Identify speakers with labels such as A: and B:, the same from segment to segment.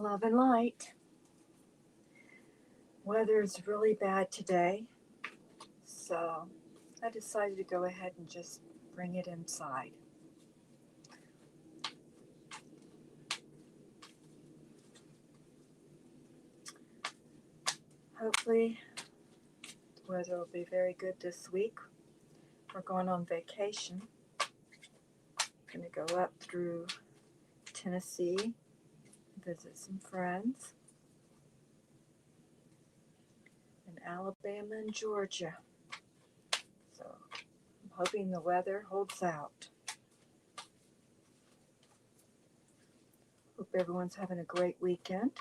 A: Love and light. Weather's really bad today, so I decided to go ahead and just bring it inside. Hopefully, the weather will be very good this week. We're going on vacation. Going to go up through Tennessee, visit some friends in Alabama and Georgia. So I'm hoping the weather holds out. Hope everyone's having a great weekend.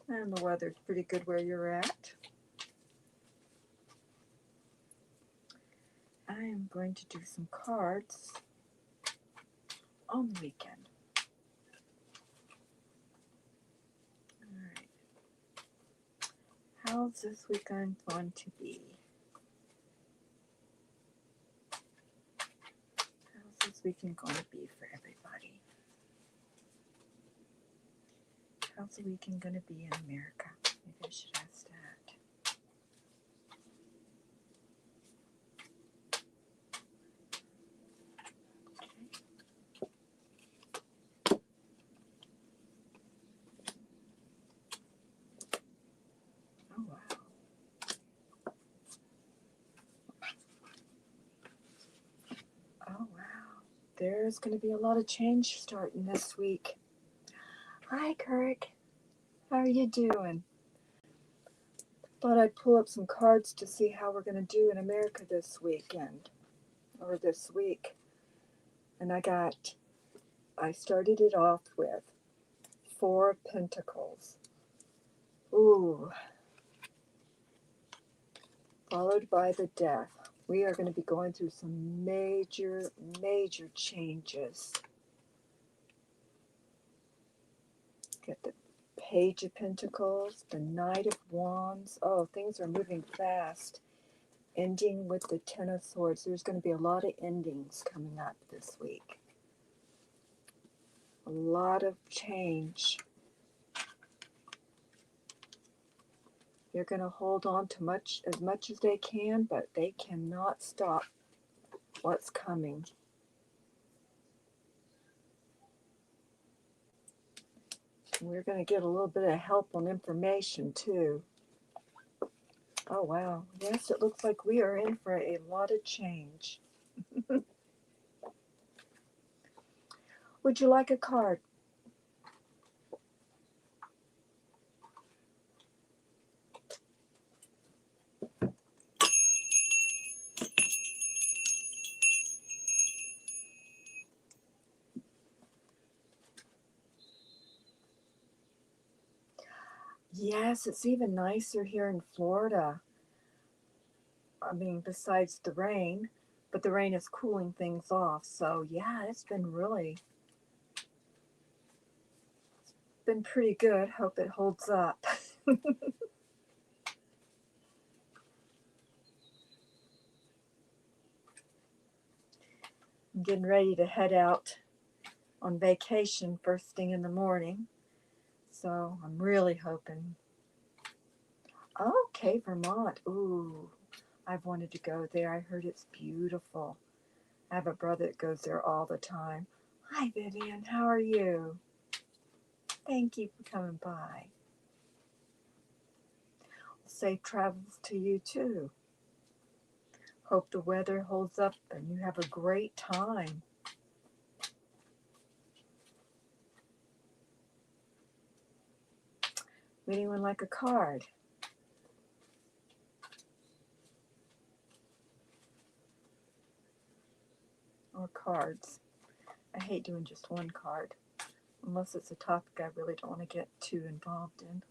A: And the weather's pretty good where you're at. I am going to do some cards on the weekend. Alright. How's this weekend going to be? How's this weekend going to be for everybody? How's the weekend going to be in America? Maybe I should ask that. Oh, wow. Oh, wow. There's going to be a lot of change starting this week. Hi, Kirk. How are you doing? Thought I'd pull up some cards to see how we're going to do in America this weekend, or this week. And I started it off with 4 of Pentacles. Ooh. Followed by the Death. We are going to be going through some major, major changes. Get the Page of Pentacles, the Knight of Wands. Oh, things are moving fast. Ending with the Ten of Swords. There's going to be a lot of endings coming up this week. A lot of change. They're going to hold on to as much as they can, but they cannot stop what's coming. We're going to get a little bit of help on information too. Oh wow, yes, it looks like we are in for a lot of change. Would you like a card? Yes, it's even nicer here in Florida. I mean, besides the rain, but the rain is cooling things off. So yeah, it's been pretty good. Hope it holds up. I'm getting ready to head out on vacation first thing in the morning. So I'm really hoping. Okay, Vermont. Ooh, I've wanted to go there. I heard it's beautiful. I have a brother that goes there all the time. Hi, Vivian. How are you? Thank you for coming by. Safe travels to you, too. Hope the weather holds up and you have a great time. Would anyone like a card? Or cards? I hate doing just one card. Unless it's a topic I really don't want to get too involved in.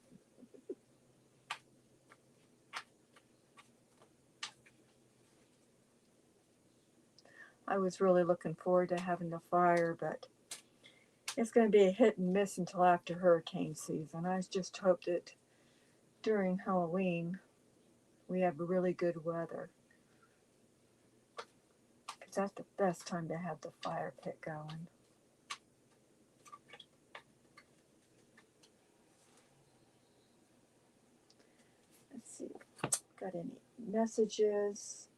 A: I was really looking forward to having the fire, but it's going to be a hit and miss until after hurricane season. I just hope that during Halloween we have really good weather, because that's the best time to have the fire pit going. Got any messages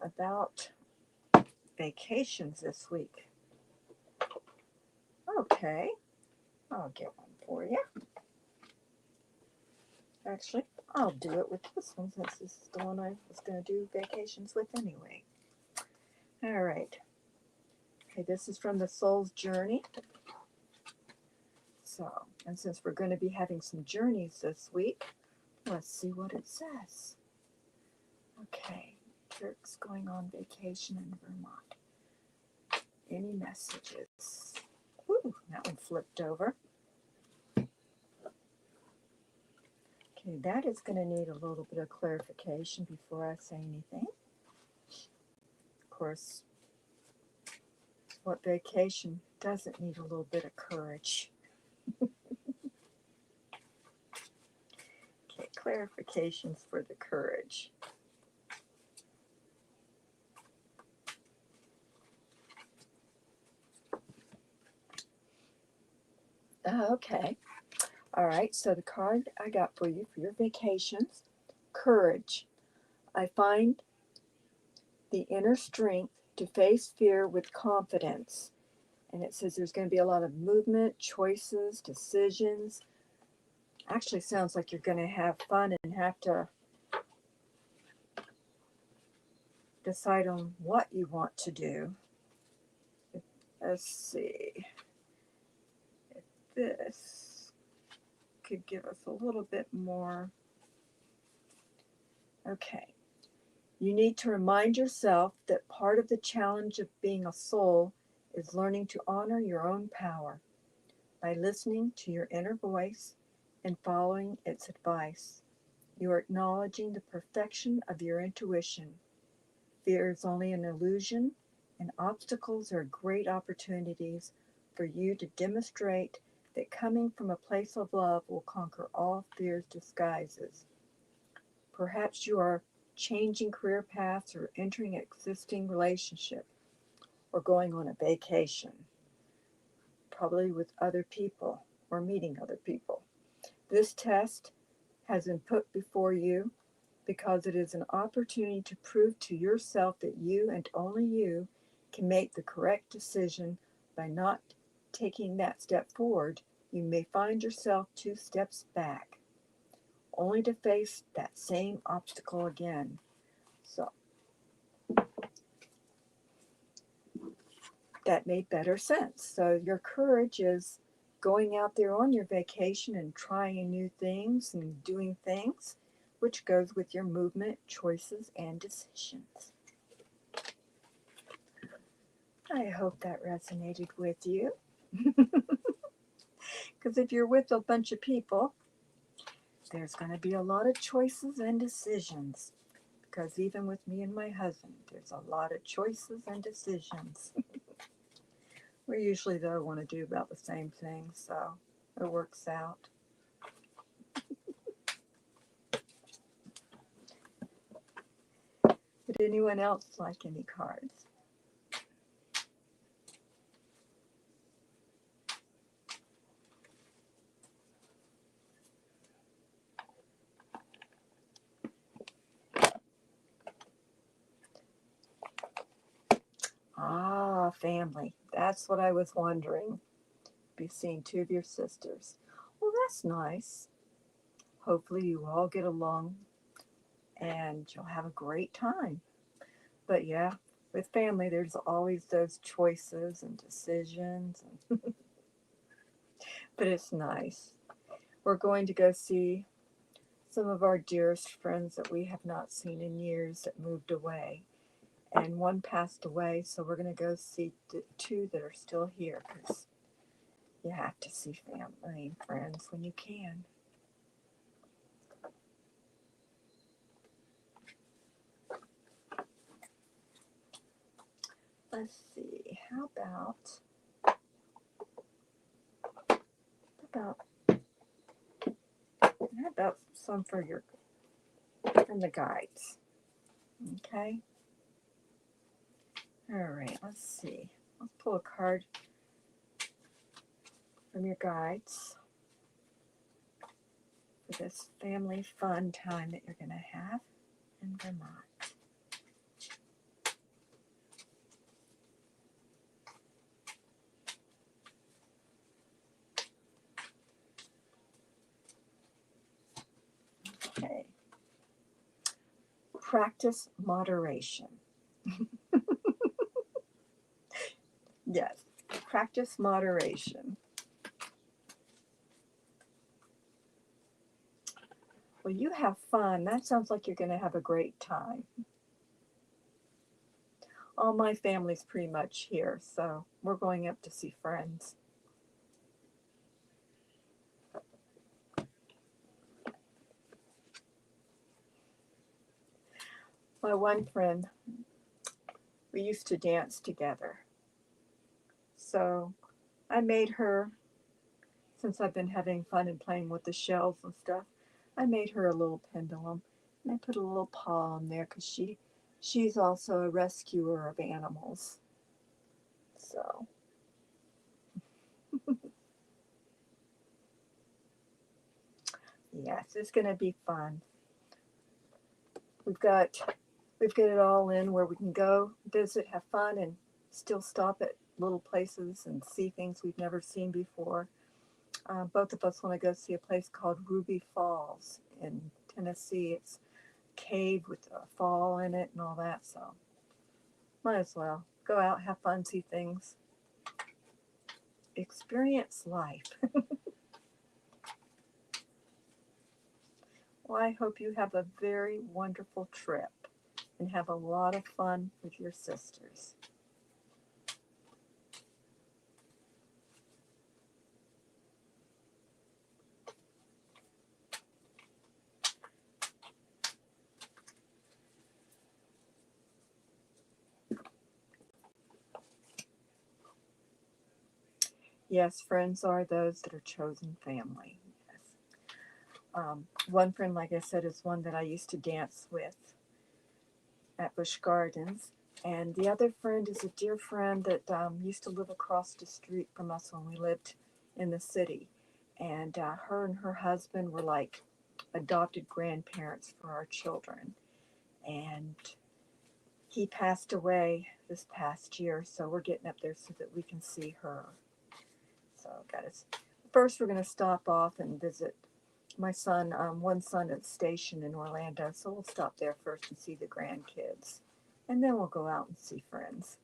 A: about vacations this week? Okay, I'll get one for you. Actually, I'll do it with this one since this is the one I was going to do vacations with anyway. All right. Okay, this is from the Soul's Journey. So, and since we're going to be having some journeys this week, let's see what it says. Okay, Kirk's going on vacation in Vermont. Any messages? Ooh, that one flipped over. Okay, that is going to need a little bit of clarification before I say anything. Of course, what vacation doesn't need a little bit of courage? Okay, clarifications for the courage. Okay. All right, so the card I got for you for your vacations, courage. I find the inner strength to face fear with confidence. And it says there's going to be a lot of movement, choices, decisions. Actually sounds like you're going to have fun and have to decide on what you want to do. Let's see if this could give us a little bit more. Okay. You need to remind yourself that part of the challenge of being a soul is learning to honor your own power by listening to your inner voice and following its advice. You are acknowledging the perfection of your intuition. Fear is only an illusion, and obstacles are great opportunities for you to demonstrate that coming from a place of love will conquer all fear's disguises. Perhaps you are changing career paths or entering an existing relationship or going on a vacation, probably with other people or meeting other people. This test has been put before you because it is an opportunity to prove to yourself that you and only you can make the correct decision. By not taking that step forward, you may find yourself 2 steps back, only to face that same obstacle again. So that made better sense. So your courage is going out there on your vacation and trying new things and doing things, which goes with your movement, choices, and decisions. I hope that resonated with you. Because if you're with a bunch of people, there's going to be a lot of choices and decisions. Because even with me and my husband, there's a lot of choices and decisions. We usually, though, want to do about the same thing, so it works out. Would anyone else like any cards? Ah, family. That's what I was wondering. Be seeing 2 of your sisters. Well, that's nice. Hopefully you all get along and you'll have a great time. But yeah, with family, there's always those choices and decisions. But it's nice. We're going to go see some of our dearest friends that we have not seen in years that moved away. And one passed away, so we're going to go see the 2 that are still here because you have to see family and friends when you can. Let's see, how about some for your from the guides? Okay. All right. Let's see. Let's pull a card from your guides. for this family fun time that you're going to have in Vermont. Okay. Practice moderation. Yes, practice moderation. Well, you have fun. That sounds like you're going to have a great time. All my family's pretty much here, so we're going up to see friends. My one friend, we used to dance together. So I made her, since I've been having fun and playing with the shells and stuff, I made her a little pendulum. And I put a little paw on there because she's also a rescuer of animals. So yes, it's going to be fun. We've got it all in where we can go visit, have fun, and still stop at little places and see things we've never seen before. Both of us want to go see a place called Ruby Falls in Tennessee. It's a cave with a fall in it and all that, so might as well go out, have fun, see things, experience life. Well, I hope you have a very wonderful trip and have a lot of fun with your sisters. Yes, friends are those that are chosen family. Yes. One friend, like I said, is one that I used to dance with at Busch Gardens. And the other friend is a dear friend that used to live across the street from us when we lived in the city. And her and her husband were like adopted grandparents for our children. And he passed away this past year, so we're getting up there so that we can see her. So, guys, first we're going to stop off and visit my son, one son at the station in Orlando. So we'll stop there first and see the grandkids. And then we'll go out and see friends.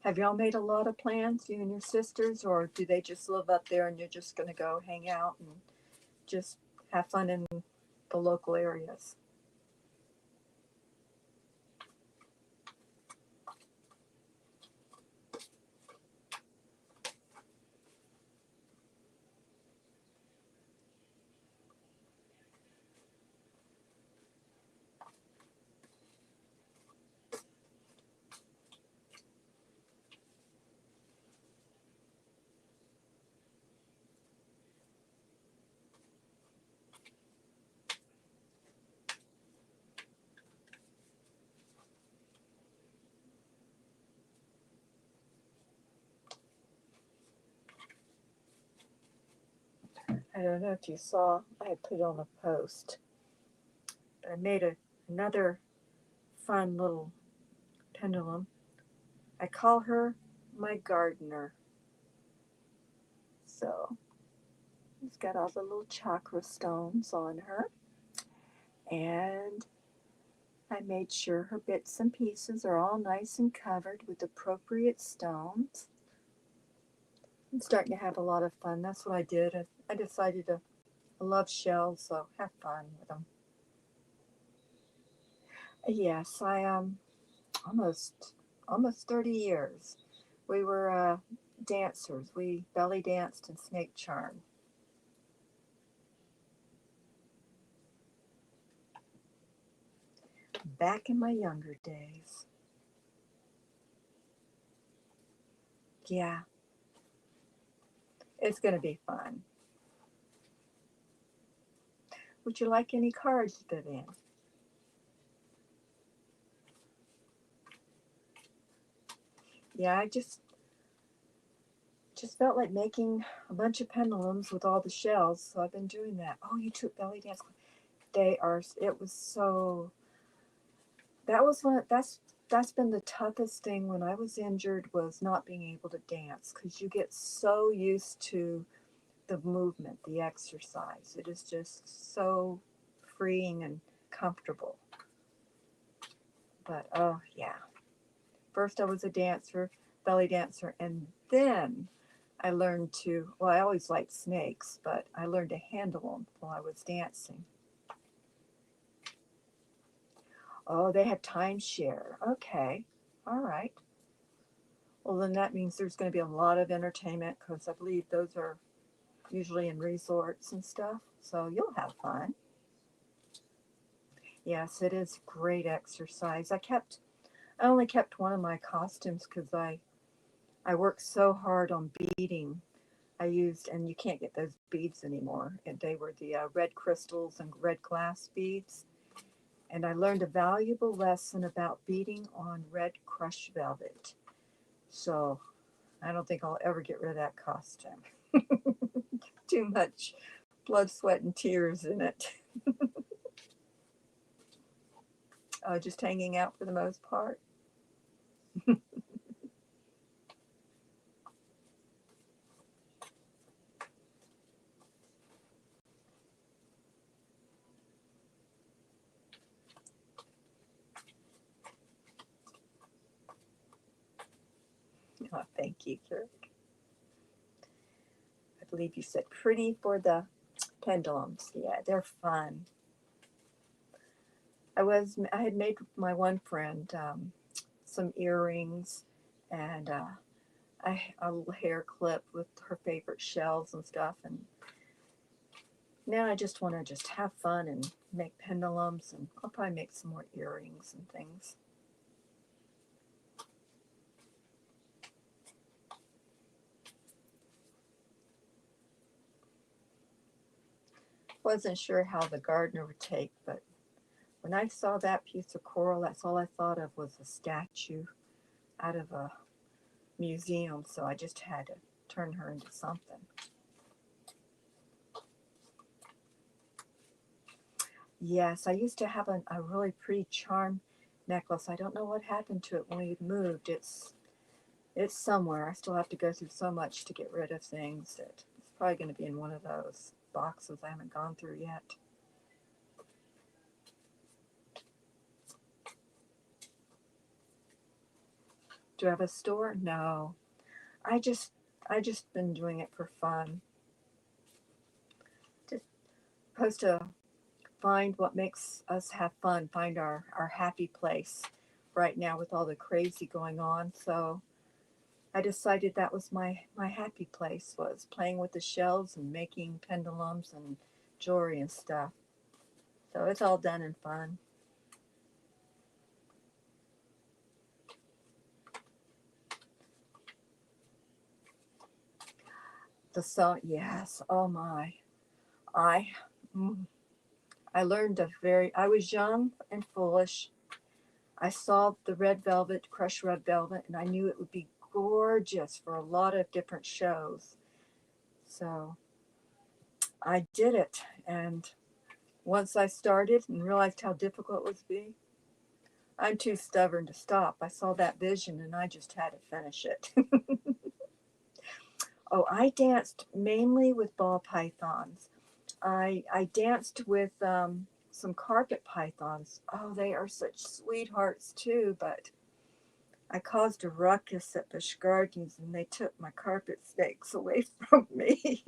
A: Have y'all made a lot of plans, you and your sisters, or do they just live up there and you're just going to go hang out and just have fun in the local areas? I don't know if you saw, I had put on a post. I made another fun little pendulum. I call her my gardener. So it's got all the little chakra stones on her. And I made sure her bits and pieces are all nice and covered with appropriate stones. I'm starting to have a lot of fun. That's what I did. I decided to I love shells, so have fun with them. Yes, I almost 30 years. We were dancers. We belly danced and snake charm. Back in my younger days. Yeah, it's going to be fun. Would you like any cards, Vivian? Yeah, I just felt like making a bunch of pendulums with all the shells, so I've been doing that. Oh, you took belly dance. They are. It was so. That was one. That's been the toughest thing when I was injured, was not being able to dance, because you get so used to the movement, the exercise. It is just so freeing and comfortable. But oh yeah, first I was a dancer, belly dancer, and then I learned to, well, I always liked snakes, but I learned to handle them while I was dancing. Oh, they had timeshare. Okay. All right. Well, then that means there's going to be a lot of entertainment, because I believe those are usually in resorts and stuff. So you'll have fun. Yes, it is great exercise. I only kept one of my costumes because I worked so hard on beading. I used, and you can't get those beads anymore. And they were the red crystals and red glass beads. And I learned a valuable lesson about beading on red crushed velvet. So I don't think I'll ever get rid of that costume. Too much blood, sweat, and tears in it. Just hanging out for the most part. Oh, thank you, Kirk. I believe you said pretty for the pendulums. Yeah, they're fun. I had made my one friend some earrings and a little hair clip with her favorite shells and stuff. And now I just want to just have fun and make pendulums, and I'll probably make some more earrings and things. Wasn't sure how the gardener would take, but when I saw that piece of coral, that's all I thought of was a statue out of a museum, so I just had to turn her into something. Yes, I used to have a really pretty charm necklace. I don't know what happened to it when we moved. It's somewhere. I still have to go through so much to get rid of things that it's probably going to be in one of those boxes I haven't gone through yet. Do I have a store? No. I just I just been doing it for fun. Just supposed to find what makes us have fun, find our happy place right now with all the crazy going on. So I decided that was my happy place, was playing with the shells and making pendulums and jewelry and stuff. So it's all done in fun. The song, yes. Oh my. I mm, I learned a very. I was young and foolish. I saw the red velvet, crushed red velvet, and I knew it would be gorgeous for a lot of different shows. So I did it, and once I started and realized how difficult it would be, I'm too stubborn to stop. I saw that vision and I just had to finish it. Oh, I danced mainly with ball pythons. I danced with some carpet pythons. Oh, they are such sweethearts too, but I caused a ruckus at Busch Gardens and they took my carpet snakes away from me.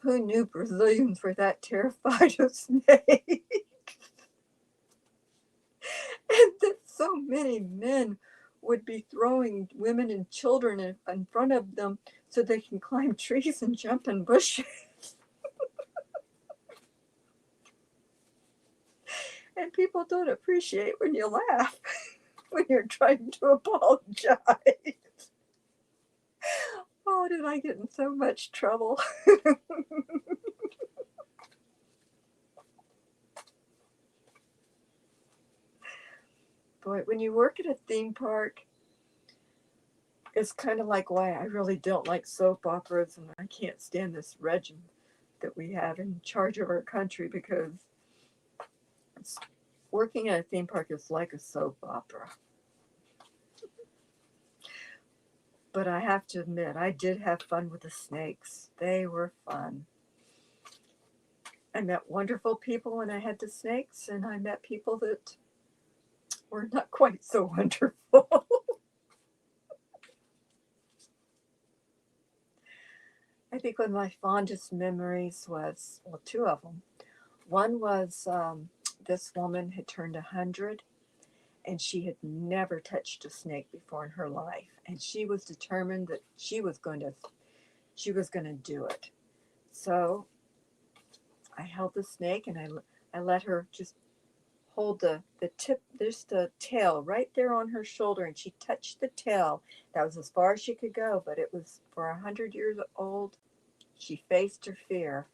A: Who knew Brazilians were that terrified of snakes? And that so many men would be throwing women and children in front of them so they can climb trees and jump in bushes. And people don't appreciate when you laugh when you're trying to apologize. Oh, did I get in so much trouble? Boy, when you work at a theme park, it's kind of like why I really don't like soap operas, and I can't stand this regime that we have in charge of our country, because working at a theme park is like a soap opera. But I have to admit, I did have fun with the snakes. They were fun. I met wonderful people when I had the snakes, and I met people that were not quite so wonderful. I think one of my fondest memories was, well, two of them. One was this woman had turned 100, and she had never touched a snake before in her life, and she was determined that she was going to do it. So I held the snake, and I let her just hold the tip, there's the tail right there on her shoulder, and she touched the tail. That was as far as she could go, but it was for 100 years old. She faced her fear.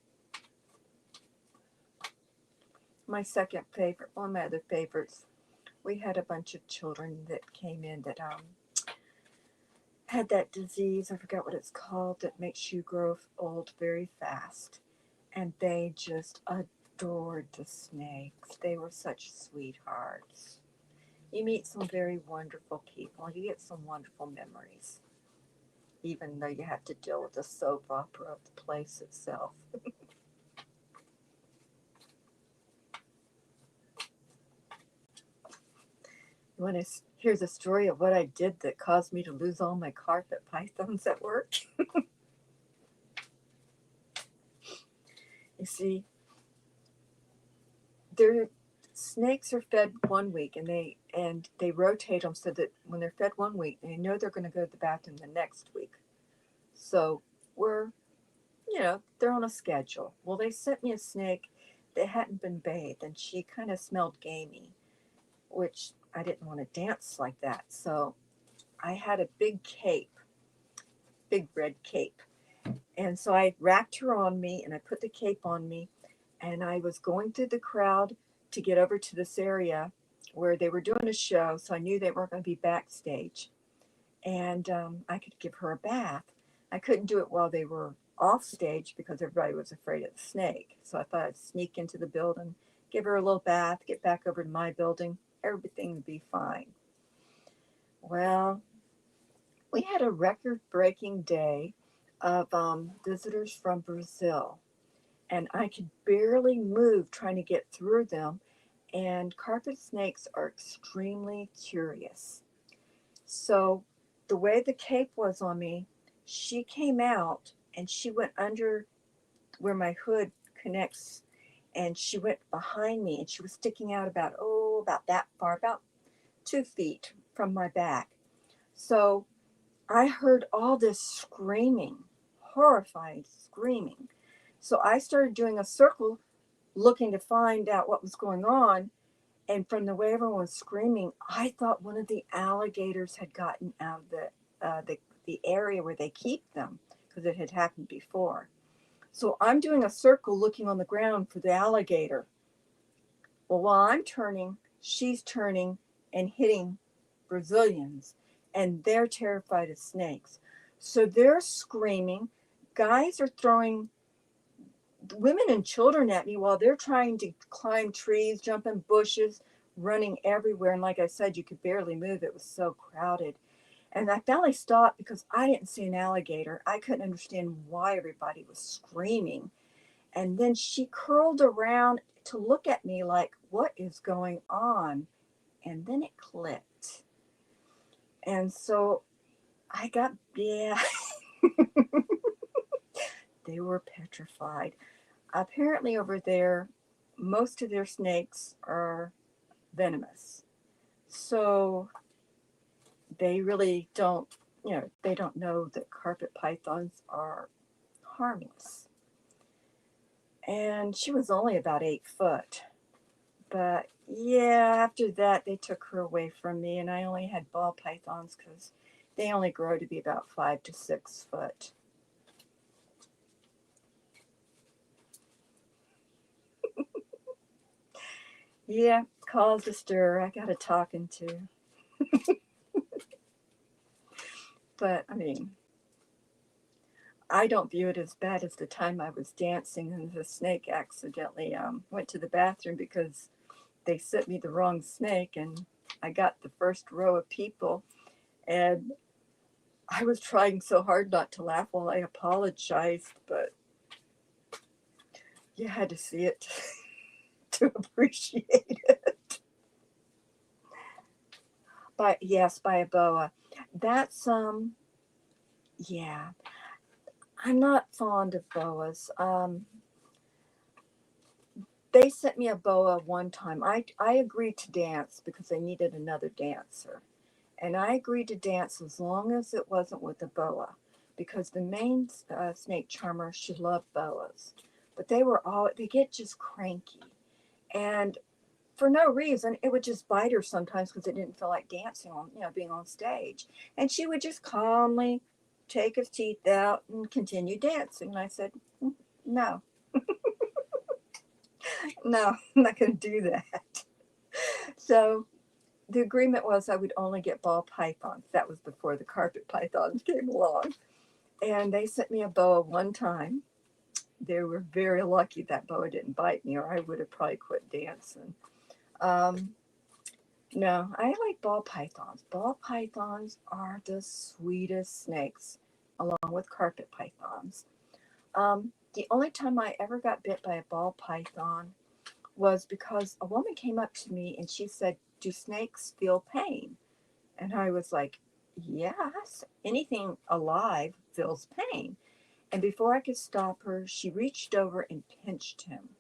A: My second favorite, one of my other favorites, we had a bunch of children that came in that had that disease, I forgot what it's called, that makes you grow old very fast. And they just adored the snakes. They were such sweethearts. You meet some very wonderful people. You get some wonderful memories, even though you have to deal with the soap opera of the place itself. You want to hear the story of what I did that caused me to lose all my carpet pythons at work? You see, their snakes are fed 1 week, and they rotate them so that when they're fed 1 week, they know they're going to go to the bathroom the next week. So we're, they're on a schedule. Well, they sent me a snake that hadn't been bathed, and she kind of smelled gamey, which I didn't want to dance like that. So I had a big cape, big red cape. And so I wrapped her on me, and I put the cape on me, and I was going through the crowd to get over to this area where they were doing a show. So I knew they weren't going to be backstage. And I could give her a bath. I couldn't do it while they were off stage because everybody was afraid of the snake. So I thought I'd sneak into the building, give her a little bath, get back over to my building. Everything would be fine. Well, we had a record-breaking day of visitors from Brazil, and I could barely move trying to get through them. And carpet snakes are extremely curious. So the way the cape was on me, she came out and she went under where my hood connects, and she went behind me, and she was sticking out about that far, about 2 feet from my back. So I heard all this screaming, horrified screaming. So I started doing a circle looking to find out what was going on. And from the way everyone was screaming, I thought one of the alligators had gotten out of the area where they keep them, because it had happened before. So I'm doing a circle looking on the ground for the alligator. Well, while I'm turning, she's turning and hitting Brazilians, and they're terrified of snakes. So they're screaming. Guys are throwing women and children at me while they're trying to climb trees, jump in bushes, running everywhere. And like I said, you could barely move. It was so crowded. And I finally stopped because I didn't see an alligator. I couldn't understand why everybody was screaming. And then she curled around to look at me like, what is going on? And then it clicked. And so I got, yeah, they were petrified. Apparently, over there, most of their snakes are venomous. So they really don't, they don't know that carpet pythons are harmless. And she was only about 8 foot. But yeah, after that, they took her away from me, and I only had ball pythons because They only grow to be about 5 to 6 foot. Yeah, caused a stir. I got a talking to. But I mean, I don't view it as bad as the time I was dancing and the snake accidentally went to the bathroom because they sent me the wrong snake, and I got the first row of people, and I was trying so hard not to laugh while I apologized, but you had to see it to appreciate it. But yes, by a boa. That's yeah. I'm not fond of boas. They sent me a boa one time. I agreed to dance because they needed another dancer. And I agreed to dance as long as it wasn't with a boa, because the main snake charmer, she loved boas. But they get just cranky. And for no reason, it would just bite her sometimes because it didn't feel like dancing on, being on stage. And she would just calmly take his teeth out and continue dancing. And I said, no, no, I'm not going to do that. So the agreement was I would only get ball pythons. That was before the carpet pythons came along. And they sent me a boa one time. They were very lucky that boa didn't bite me, or I would have probably quit dancing. Um, no, I like ball pythons. Ball pythons are the sweetest snakes, along with carpet pythons. The only time I ever got bit by a ball python was because a woman came up to me and she said, "Do snakes feel pain?" And I was like, "Yes, anything alive feels pain." And before I could stop her, she reached over and pinched him.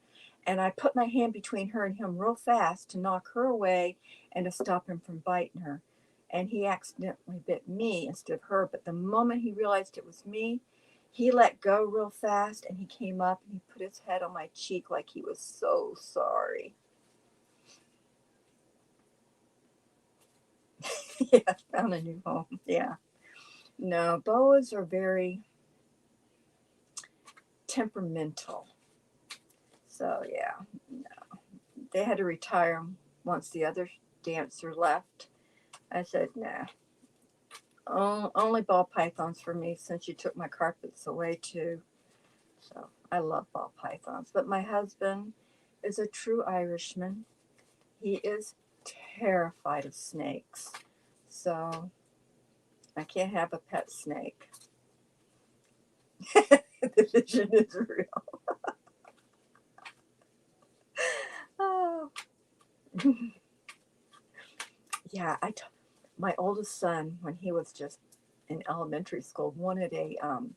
A: And I put my hand between her and him real fast to knock her away and to stop him from biting her. And he accidentally bit me instead of her. But the moment he realized it was me, he let go real fast and he came up and he put his head on my cheek like he was so sorry. Yeah, found a new home. Yeah. No, boas are very temperamental. So, yeah, no. They had to retire him once the other dancer left. I said, nah, only ball pythons for me since you took my carpets away too. So I love ball pythons. But my husband is a true Irishman. He is terrified of snakes. So I can't have a pet snake. The vision is real. Oh. Yeah, my oldest son, when he was just in elementary school, wanted an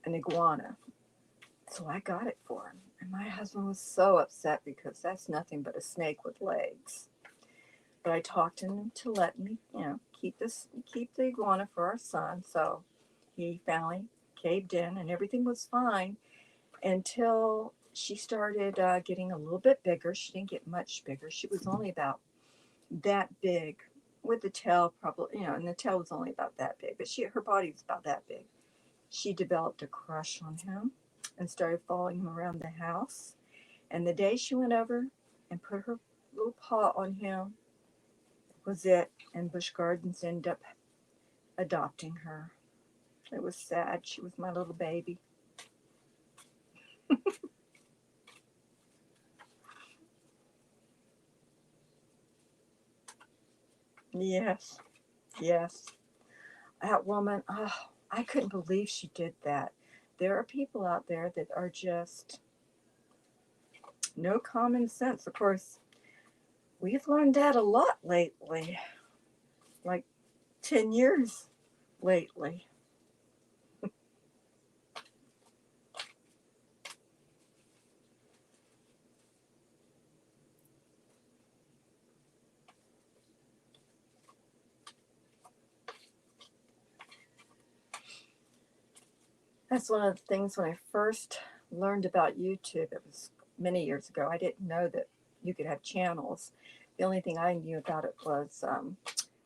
A: iguana. So I got it for him. And my husband was so upset because that's nothing but a snake with legs. But I talked him to let me, keep the iguana for our son. So he finally caved in, and everything was fine until she started getting a little bit bigger. She didn't get much bigger. She was only about that big, with the tail probably, and the tail was only about that big, but her body was about that big. She developed a crush on him and started following him around the house. And the day she went over and put her little paw on him was it. And Busch Gardens ended up adopting her. It was sad. She was my little baby. Yes, yes. That woman, oh, I couldn't believe she did that. There are people out there that are just no common sense. Of course, we've learned that a lot lately, like 10 years lately. That's one of the things when I first learned about YouTube. It was many years ago. I didn't know that you could have channels. The only thing I knew about it was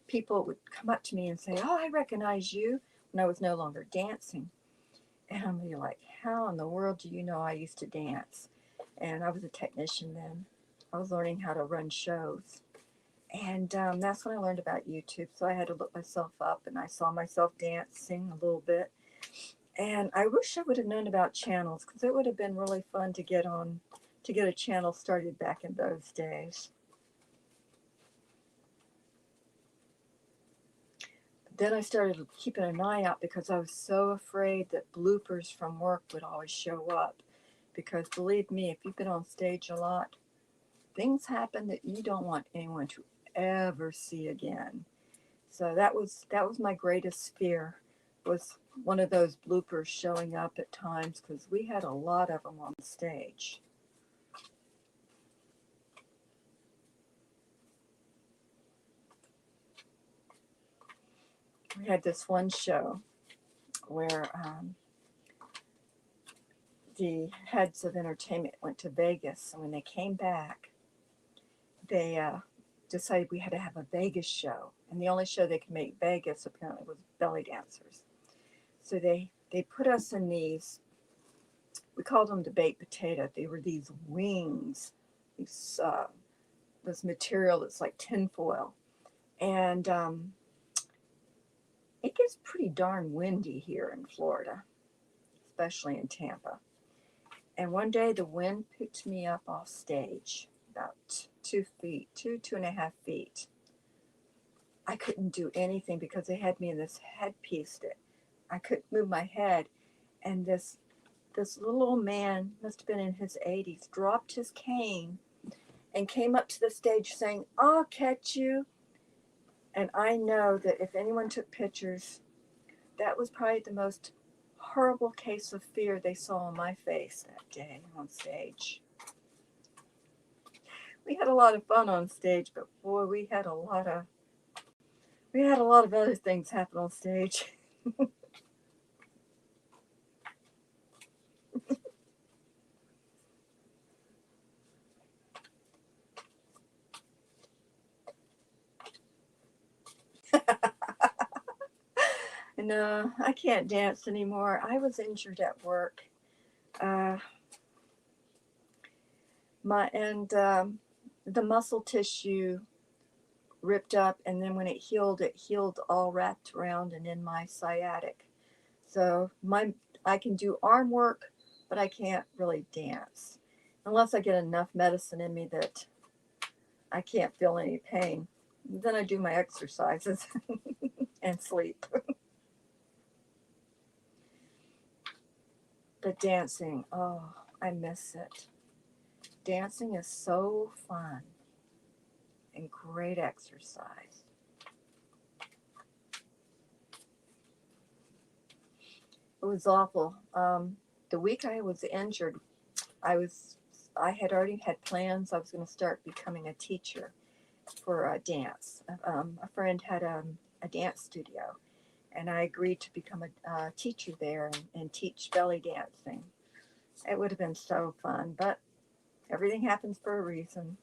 A: people would come up to me and say, "Oh, I recognize you," when I was no longer dancing. And I'm be like, "How in the world do you know I used to dance?" And I was a technician then. I was learning how to run shows. And that's when I learned about YouTube. So I had to look myself up, and I saw myself dancing a little bit. And I wish I would have known about channels, because it would have been really fun to get on, to get a channel started back in those days. Then I started keeping an eye out because I was so afraid that bloopers from work would always show up. Because believe me, if you've been on stage a lot, things happen that you don't want anyone to ever see again. So that was my greatest fear, was one of those bloopers showing up at times, because we had a lot of them on stage. We had this one show where the heads of entertainment went to Vegas, and when they came back, they decided we had to have a Vegas show, and the only show they could make Vegas apparently was belly dancers. So they put us in these, we called them the baked potato. They were these wings, these this material that's like tinfoil, and it gets pretty darn windy here in Florida, especially in Tampa. And one day the wind picked me up off stage about 2 feet, 2.5 feet. I couldn't do anything because they had me in this headpiece that I couldn't move my head. And this little old man, must have been in his 80s, dropped his cane and came up to the stage saying, "I'll catch you." And I know that if anyone took pictures, that was probably the most horrible case of fear they saw on my face that day on stage. We had a lot of fun on stage, but boy, we had a lot of other things happen on stage. No, I can't dance anymore. I was injured at work. Uh, the muscle tissue ripped up, and then when it healed all wrapped around and in my sciatic. So I can do arm work, but I can't really dance unless I get enough medicine in me that I can't feel any pain. Then I do my exercises and sleep. But dancing, oh, I miss it. Dancing is so fun and great exercise. It was awful. The week I was injured, I had already had plans. I was going to start becoming a teacher for dance. A friend had a dance studio, and I agreed to become a teacher there and teach belly dancing. It would have been so fun, but everything happens for a reason.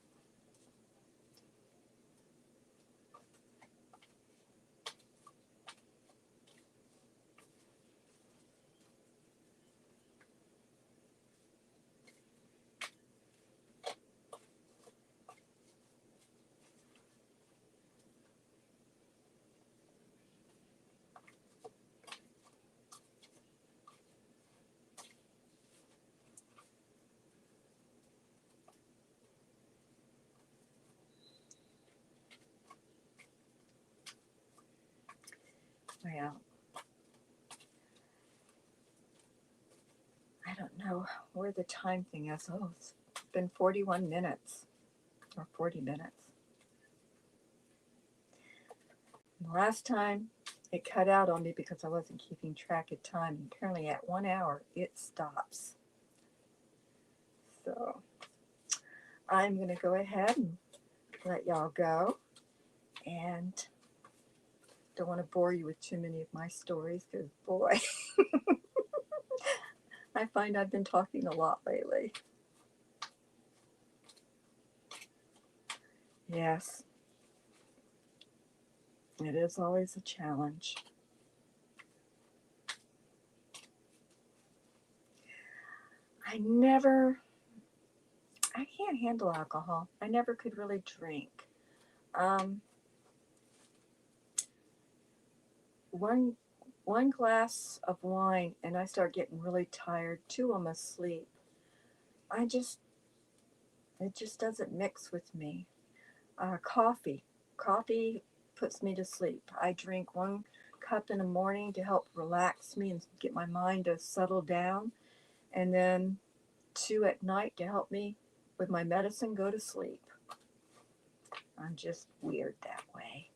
A: Well, I don't know where the time thing is. Oh, it's been 41 minutes or 40 minutes. The last time it cut out on me because I wasn't keeping track of time. Apparently at 1 hour it stops. So I'm going to go ahead and let y'all go. And don't want to bore you with too many of my stories, because boy, I find I've been talking a lot lately. Yes. It is always a challenge. I can't handle alcohol. I never could really drink. Um, one one glass of wine and I start getting really tired. Two, I'm asleep. I just it just doesn't mix with me. Coffee puts me to sleep. I drink one cup in the morning to help relax me and get my mind to settle down, and then two at night to help me with my medicine go to sleep. I'm just weird that way.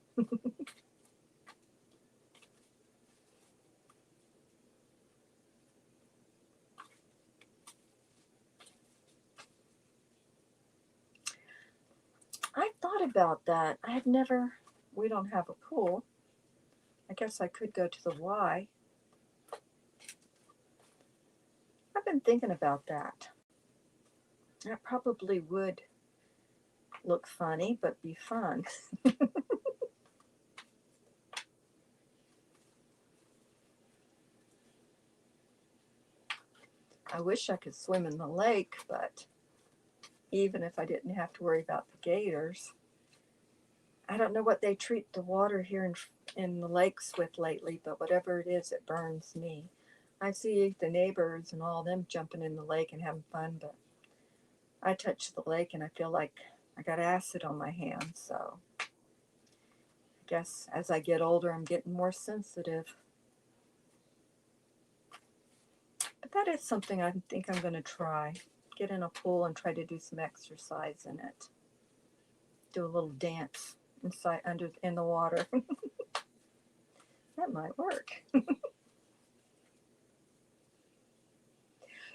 A: I thought about that. We don't have a pool. I guess I could go to the Y. I've been thinking about that. That probably would look funny, but be fun. I wish I could swim in the lake, but even if I didn't have to worry about the gators, I don't know what they treat the water here in the lakes with lately, but whatever it is, it burns me. I see the neighbors and all them jumping in the lake and having fun, but I touch the lake and I feel like I got acid on my hands. So I guess as I get older, I'm getting more sensitive. But that is something I think I'm going to try. Get in a pool and try to do some exercise in it. Do a little dance inside under in the water. That might work.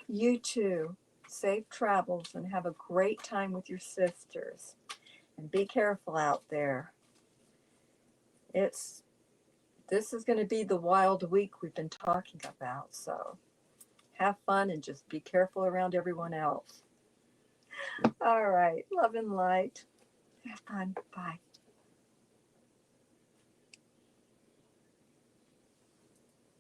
A: You too. Safe travels and have a great time with your sisters. And be careful out there. It's this is going to be the wild week we've been talking about. So have fun and just be careful around everyone else. All right. Love and light. Have fun. Bye.